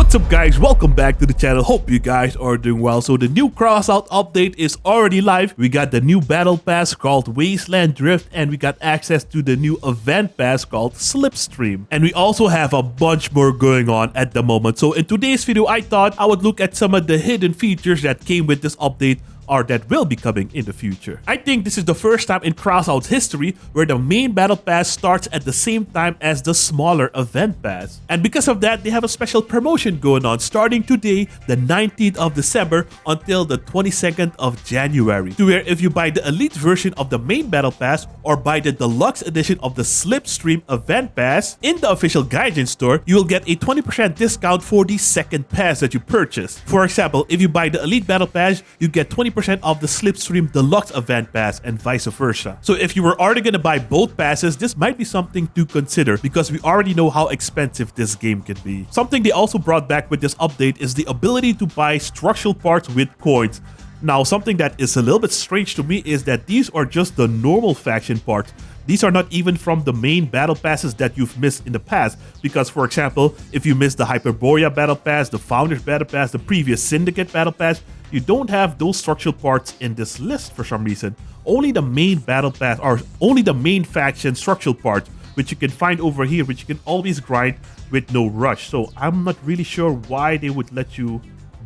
What's up guys, welcome back to the channel. Hope you guys are doing well. So the new Crossout update is already live. We got the new battle pass called Wasteland Drift, and we got access to the new event pass called Slipstream. And we also have a bunch more going on at the moment. So in today's video, I thought I would look at some of the hidden features that came with this update or that will be coming in the future. I think this is the first time in Crossout's history where the main battle pass starts at the same time as the smaller event pass. And because of that, they have a special promotion going on starting today, the 19th of December until the 22nd of January. To where if you buy the elite version of the main battle pass or buy the deluxe edition of the Slipstream event pass in the official Gaijin store, you will get a 20% discount for the second pass that you purchase. For example, if you buy the elite battle pass, you get 20% of the Slipstream Deluxe Event Pass and vice versa. So if you were already going to buy both passes, this might be something to consider because we already know how expensive this game can be. Something they also brought back with this update is the ability to buy structural parts with coins. Now, something that is a little bit strange to me is that these are just the normal faction parts. These are not even from the main battle passes that you've missed in the past. Because, for example, if you missed the Hyperborea battle pass, the Founders battle pass, the previous Syndicate battle pass, you don't have those structural parts in this list for some reason. Only the main battle pass or only the main faction structural parts, which you can find over here, which you can always grind with no rush. So I'm not really sure why they would let you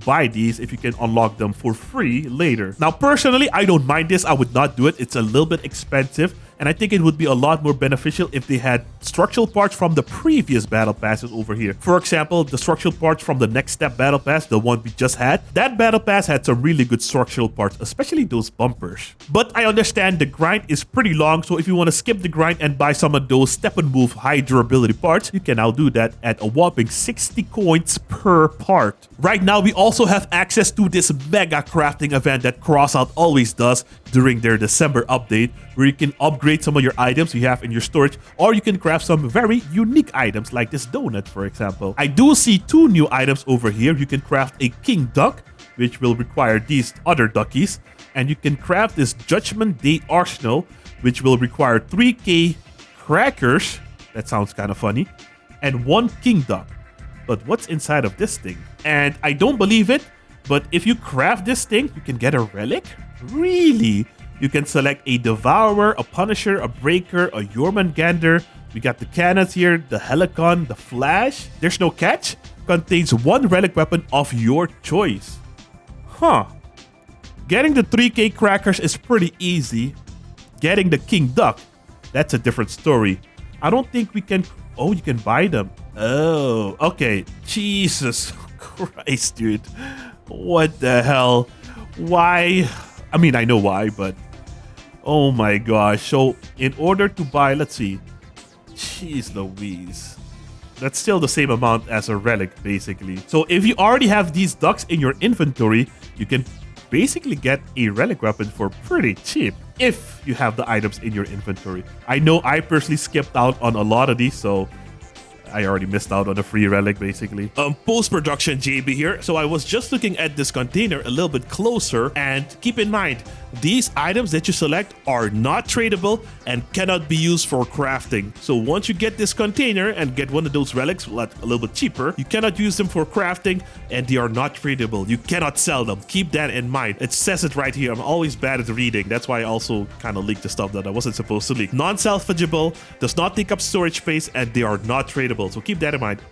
buy these if you can unlock them for free later. Now, personally, I don't mind this. I would not do it. It's a little bit expensive. And I think it would be a lot more beneficial if they had structural parts from the previous battle passes over here. For example, the structural parts from the Next Step battle pass, the one we just had, that battle pass had some really good structural parts, especially those bumpers. But I understand the grind is pretty long, so if you want to skip the grind and buy some of those Steppenwolf high durability parts, you can now do that at a whopping 60 coins per part. Right now, we also have access to this mega crafting event that Crossout always does during their December update, where you can upgrade some of your items you have in your storage, or you can craft some very unique items like this donut, for example. I do see two new items over here. You can craft a king duck, which will require these other duckies, and you can craft this Judgment Day arsenal, which will require 3k crackers. That sounds kind of funny. And one king duck. But what's inside of this thing? And I don't believe it, but if you craft this thing, you can get a relic? Really? You can select a Devourer, a Punisher, a Breaker, a Jormungandr. We got the cannons here, the Helicon, the Flash. There's no catch. Contains one relic weapon of your choice. Huh. Getting the 3k crackers is pretty easy. Getting the King Duck, that's a different story. I don't think we can... Oh, you can buy them. Oh, okay. Jesus Christ, dude. What the hell? Why? I mean, I know why, but... Oh my gosh. So, in order to buy... Let's see. Jeez Louise. That's still the same amount as a relic, basically. So, if you already have these ducks in your inventory, you can basically get a relic weapon for pretty cheap. If you have the items in your inventory. I know I personally skipped out on a lot of these, so... I already missed out on a free relic, basically. Post-production JB here. So I was just looking at this container a little bit closer, and keep in mind, these items that you select are not tradable and cannot be used for crafting. So once you get this container and get one of those relics, a little bit cheaper, you cannot use them for crafting and they are not tradable. You cannot sell them. Keep that in mind. It says it right here. I'm always bad at reading. That's why I also kind of leaked the stuff that I wasn't supposed to leak. Non-salvageable, does not take up storage space, and they are not tradable. So keep that in mind.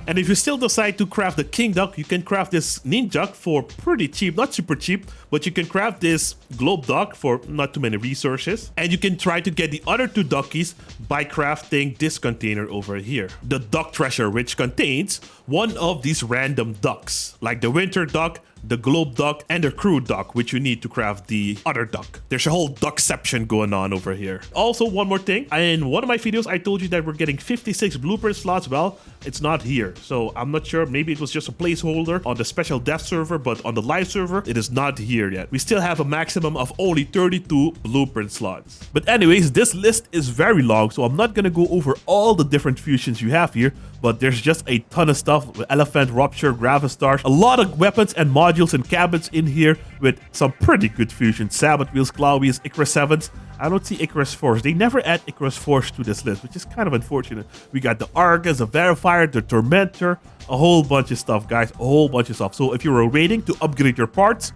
And if you still decide to craft the King Duck, you can craft this Ninja for pretty cheap, not super cheap, but you can craft this Globe Duck for not too many resources. And you can try to get the other two duckies by crafting this container over here. The Duck Treasure, which contains one of these random ducks, like the Winter Duck, the Globe Duck, and the Crew Duck, which you need to craft the other duck. There's a whole duckception going on over here. Also, one more thing. In one of my videos, I told you that we're getting 56 blueprint slots. Well, it's not here. So I'm not sure. Maybe it was just a placeholder on the special dev server, but on the live server, it is not here yet. We still have a maximum of only 32 blueprint slots. But anyways, this list is very long, so I'm not going to go over all the different fusions you have here, but there's just a ton of stuff with Elephant, Rupture, Gravistars, a lot of weapons and modules modules and cabins in here with some pretty good fusion. Sabbath Wheels, Claw Wheels, Icarus 7s. I don't see Icarus 4s. They never add Icarus 4s to this list, which is kind of unfortunate. We got the Argus, the Verifier, the Tormentor, a whole bunch of stuff, guys. A whole bunch of stuff. So if you're waiting to upgrade your parts,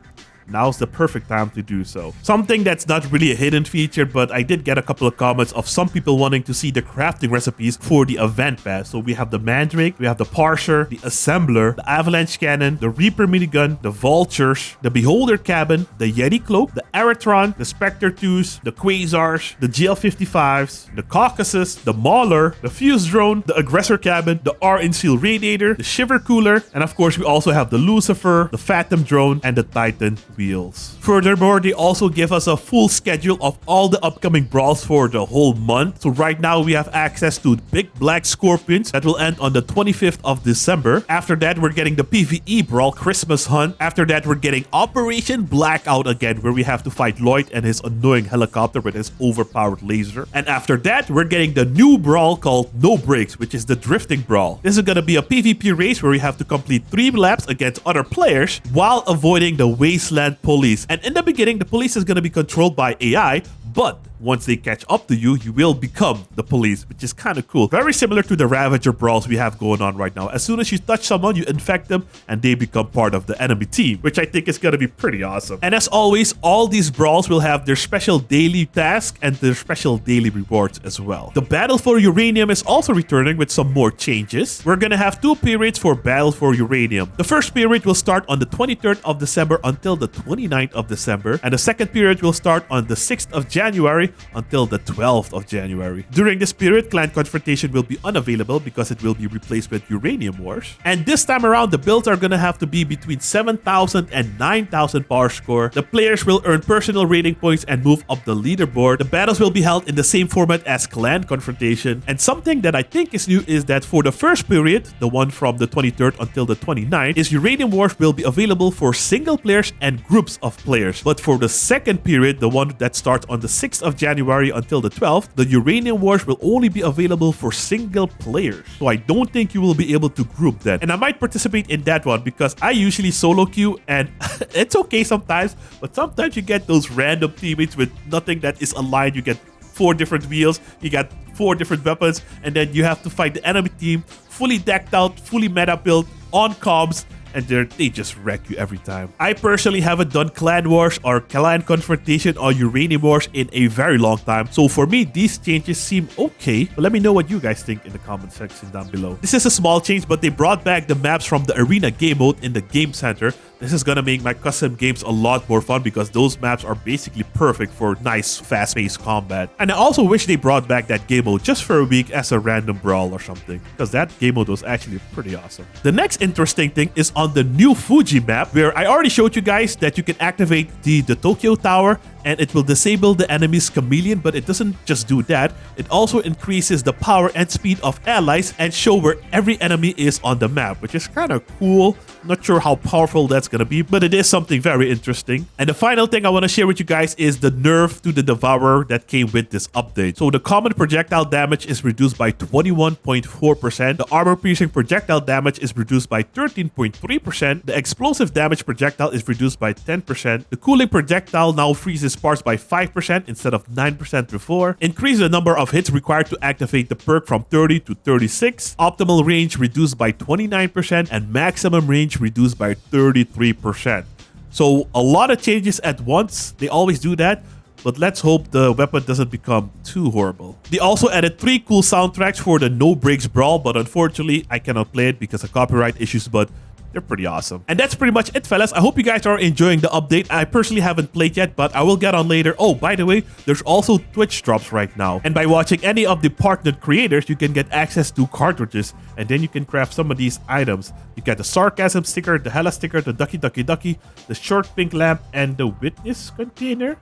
now's the perfect time to do so. Something that's not really a hidden feature, but I did get a couple of comments of some people wanting to see the crafting recipes for the event pass. So we have the Mandrake, we have the Parser, the Assembler, the Avalanche Cannon, the Reaper Minigun, the Vultures, the Beholder Cabin, the Yeti Cloak, the Aratron, the Spectre 2s, the Quasars, the GL55s, the Caucasus, the Mauler, the Fuse Drone, the Aggressor Cabin, the R-Inseal Radiator, the Shiver Cooler, and of course we also have the Lucifer, the Phantom Drone, and the Titan wheels. Furthermore, they also give us a full schedule of all the upcoming brawls for the whole month. So right now we have access to Big Black Scorpions that will end on the 25th of December. After that, we're getting the PvE brawl Christmas Hunt. After that, we're getting Operation Blackout again, where we have to fight Lloyd and his annoying helicopter with his overpowered laser. And after that, we're getting the new brawl called No Brakes, which is the Drifting Brawl. This is gonna be a PvP race where we have to complete 3 laps against other players while avoiding the Wasteland police. And in the beginning, the police is going to be controlled by AI, but once they catch up to you, you will become the police, which is kind of cool. Very similar to the Ravager brawls we have going on right now. As soon as you touch someone, you infect them and they become part of the enemy team, which I think is going to be pretty awesome. And as always, all these brawls will have their special daily tasks and their special daily rewards as well. The Battle for Uranium is also returning with some more changes. We're going to have 2 periods for Battle for Uranium. The first period will start on the 23rd of December until the 29th of December, and the second period will start on the 6th of January until the 12th of January. During this period, Clan Confrontation will be unavailable because it will be replaced with Uranium Wars. And this time around, the builds are gonna have to be between 7,000 and 9,000 power score. The players will earn personal rating points and move up the leaderboard. The battles will be held in the same format as Clan Confrontation. And something that I think is new is that for the first period, the one from the 23rd until the 29th, is Uranium Wars will be available for single players and groups of players. But for the second period, the one that starts on the 6th of January until the 12th, the Uranium Wars will only be available for single players. So I don't think you will be able to group that. And I might participate in that one because I usually solo queue and it's okay sometimes, but sometimes you get those random teammates with nothing that is aligned. You get 4 different wheels, you got 4 different weapons, and then you have to fight the enemy team fully decked out, fully meta built, on comms, and they just wreck you every time. I personally haven't done Clan Wars or Clan Confrontation or Uranium Wars in a very long time. So for me, these changes seem okay. But let me know what you guys think in the comment section down below. This is a small change, but they brought back the maps from the Arena game mode in the Game Center. This is gonna make my custom games a lot more fun because those maps are basically perfect for nice, fast-paced combat. And I also wish they brought back that game mode just for a week as a random brawl or something, because that game mode was actually pretty awesome. The next interesting thing is on the new Fuji map, where I already showed you guys that you can activate the Tokyo Tower and it will disable the enemy's chameleon, but it doesn't just do that. It also increases the power and speed of allies and show where every enemy is on the map, which is kind of cool. Not sure how powerful that's gonna be, but it is something very interesting. And the final thing I want to share with you guys is the nerf to the Devourer that came with this update. So the common projectile damage is reduced by 21.4%. The armor piercing projectile damage is reduced by 13.3%. The explosive damage projectile is reduced by 10%. The cooling projectile now freezes parts by 5% instead of 9% before. Increase the number of hits required to activate the perk from 30 to 36. Optimal range reduced by 29% and maximum range reduced by 33%. So a lot of changes at once. They always do that. But let's hope the weapon doesn't become too horrible. They also added 3 cool soundtracks for the No Brakes Brawl, but unfortunately I cannot play it because of copyright issues, but they're pretty awesome. And that's pretty much it, fellas. I hope you guys are enjoying the update. I personally haven't played yet, but I will get on later. Oh, by the way, there's also Twitch drops right now. And by watching any of the partnered creators, you can get access to cartridges. And then you can craft some of these items. You get the Sarcasm sticker, the Hella sticker, the Ducky Ducky Ducky, the Short Pink Lamp, and the Witness container.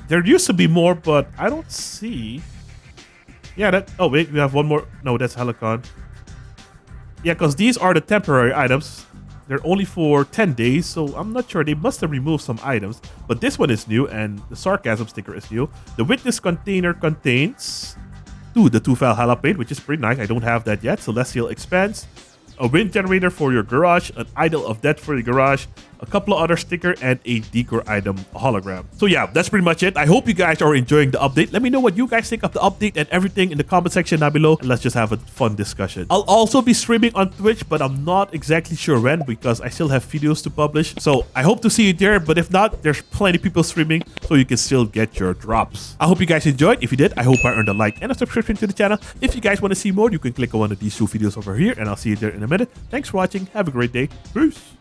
There used to be more, but I don't see. Yeah, that. Oh, wait, we have one more. No, that's Helicon. Yeah, because these are the temporary items. They're only for 10 days, so I'm not sure. They must have removed some items. But this one is new, and the Sarcasm sticker is new. The Witness container contains the 2-file Halapate, which is pretty nice. I don't have that yet. Celestial Expanse. a wind generator for your garage, an idol of death for your garage, a couple of other sticker, and a decor item hologram. So yeah, that's pretty much it. I hope you guys are enjoying the update. Let me know what you guys think of the update and everything in the comment section down below, and let's just have a fun discussion. I'll also be streaming on Twitch, but I'm not exactly sure when because I still have videos to publish. So I hope to see you there, but if not, there's plenty of people streaming, so you can still get your drops. I hope you guys enjoyed. If you did, I hope I earned a like and a subscription to the channel. If you guys want to see more, you can click on one of these two videos over here, and I'll see you there in a minute. Thanks for watching. Have a great day. Peace.